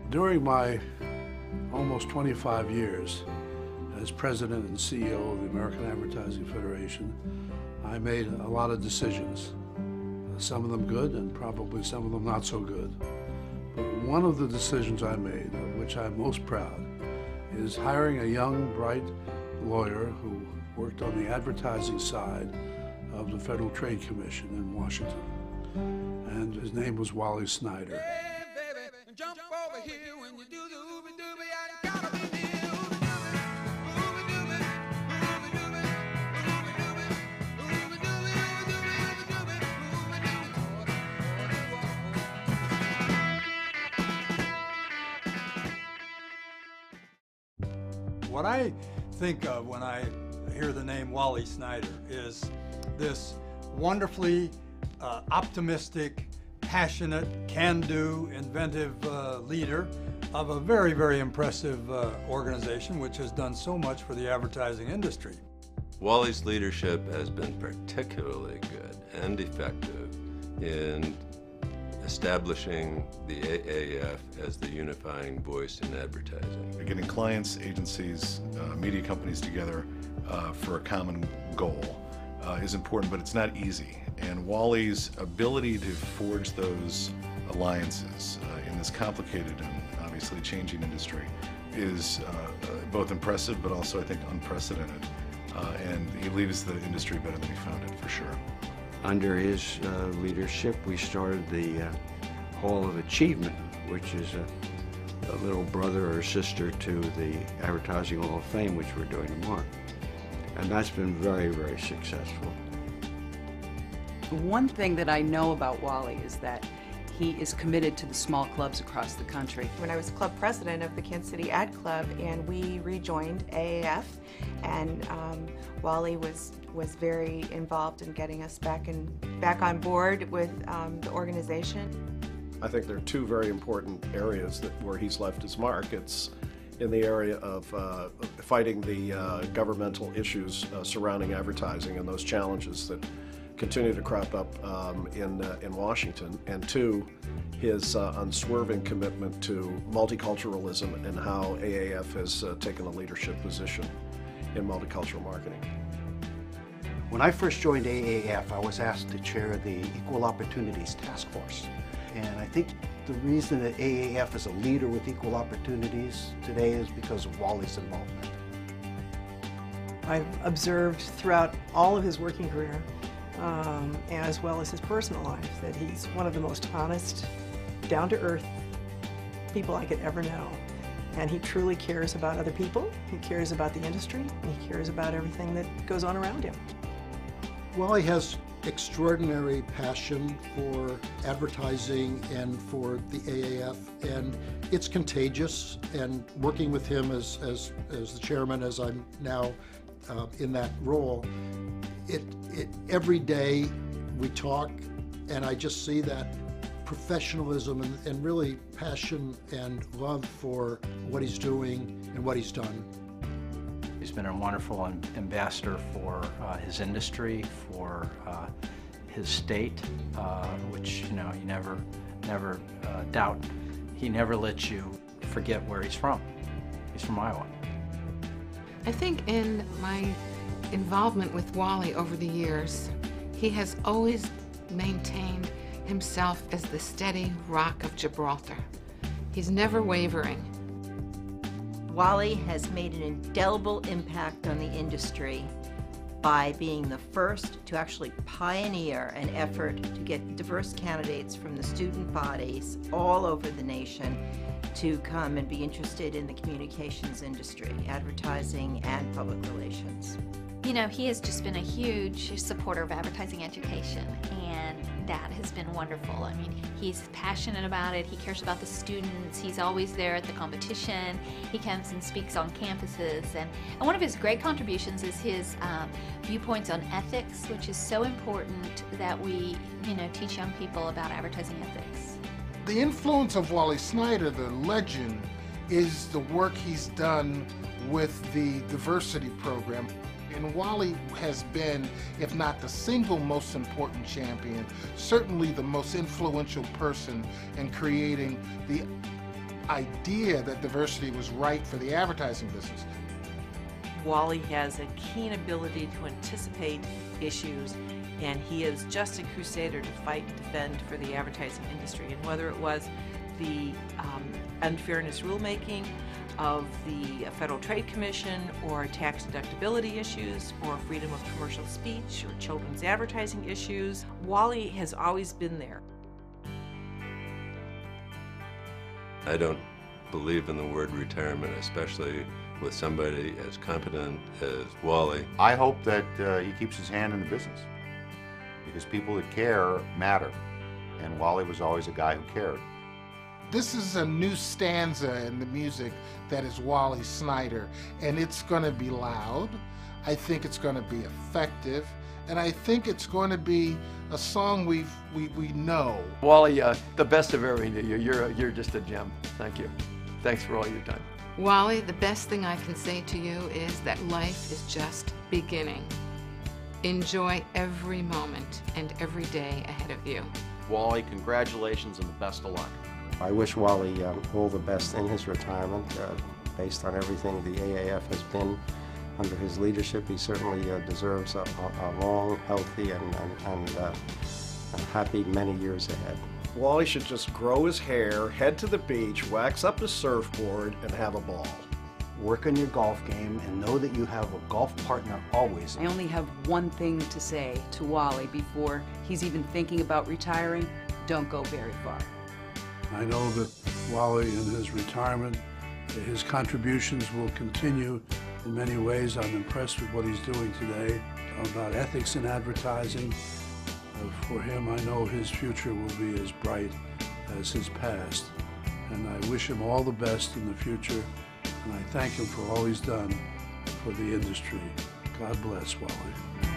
During my almost 25 years as president and CEO of the American Advertising Federation, I made a lot of decisions. Some of them good and probably some of them not so good. But one of the decisions I made, of which I'm most proud, is hiring a young, bright lawyer who worked on the advertising side of the Federal Trade Commission in Washington. And his name was Wally Snyder. Jump over here when you do the ooby-dooby, I gotta be What I think of when I hear the name Wally Snyder is this wonderfully optimistic, passionate, can-do, inventive leader of a very, very impressive organization which has done so much for the advertising industry. Wally's leadership has been particularly good and effective in establishing the AAF as the unifying voice in advertising. Getting clients, agencies, media companies together for a common goal is important, but it's not easy. And Wally's ability to forge those alliances in this complicated and obviously changing industry is both impressive, but also I think unprecedented. And he leaves the industry better than he found it, for sure. Under his leadership, we started the Hall of Achievement, which is a little brother or sister to the Advertising Hall of Fame, which we're doing tomorrow. And that's been very, very successful. One thing that I know about Wally is that he is committed to the small clubs across the country. When I was club president of the Kansas City Ad Club and we rejoined AAF, and Wally was very involved in getting us back on board with the organization. I think there are two very important areas where he's left his mark. It's in the area of fighting the governmental issues surrounding advertising and those challenges that continue to crop up in Washington, and two, his unswerving commitment to multiculturalism and how AAF has taken a leadership position in multicultural marketing. When I first joined AAF, I was asked to chair the Equal Opportunities Task Force. And I think the reason that AAF is a leader with equal opportunities today is because of Wally's involvement. I've observed throughout all of his working career, as well as his personal life, that he's one of the most honest, down-to-earth people I could ever know. And he truly cares about other people, he cares about the industry, and he cares about everything that goes on around him. Wally has extraordinary passion for advertising and for the AAF, and it's contagious. And working with him as the chairman, as I'm now in that role, every day we talk, and I just see that professionalism and really passion and love for what he's doing and what he's done. He's been a wonderful ambassador for his industry, for his state, which you never doubt. He never lets you forget where he's from. He's from Iowa. I think in my involvement with Wally over the years, he has always maintained himself as the steady rock of Gibraltar. He's never wavering. Wally has made an indelible impact on the industry by being the first to actually pioneer an effort to get diverse candidates from the student bodies all over the nation to come and be interested in the communications industry, advertising and public relations. You know, he has just been a huge supporter of advertising education, and that has been wonderful. I mean, he's passionate about it, he cares about the students, he's always there at the competition, he comes and speaks on campuses, and one of his great contributions is his viewpoints on ethics, which is so important that we, teach young people about advertising ethics. The influence of Wally Snyder, the legend, is the work he's done with the diversity program. And Wally has been, if not the single most important champion, certainly the most influential person in creating the idea that diversity was right for the advertising business. Wally has a keen ability to anticipate issues, and he is just a crusader to fight and defend for the advertising industry. And whether it was the unfairness rulemaking of the Federal Trade Commission, or tax deductibility issues, or freedom of commercial speech, or children's advertising issues, Wally has always been there. I don't believe in the word retirement, especially with somebody as competent as Wally. I hope that he keeps his hand in the business, because people that care matter, and Wally was always a guy who cared. This is a new stanza in the music that is Wally Snyder, and it's going to be loud. I think it's going to be effective, and I think it's going to be a song we know. Wally, the best of everything. You're just a gem. Thank you. Thanks for all you've done. Wally, the best thing I can say to you is that life is just beginning. Enjoy every moment and every day ahead of you. Wally, congratulations and the best of luck. I wish Wally all the best in his retirement. Based on everything the AAF has been under his leadership, he certainly deserves a long, healthy, and happy many years ahead. Wally should just grow his hair, head to the beach, wax up his surfboard, and have a ball. Work on your golf game and know that you have a golf partner always. I only have one thing to say to Wally before he's even thinking about retiring: don't go very far. I know that Wally, in his retirement, his contributions will continue in many ways. I'm impressed with what he's doing today about ethics in advertising. For him, I know his future will be as bright as his past, and I wish him all the best in the future, and I thank him for all he's done for the industry. God bless Wally.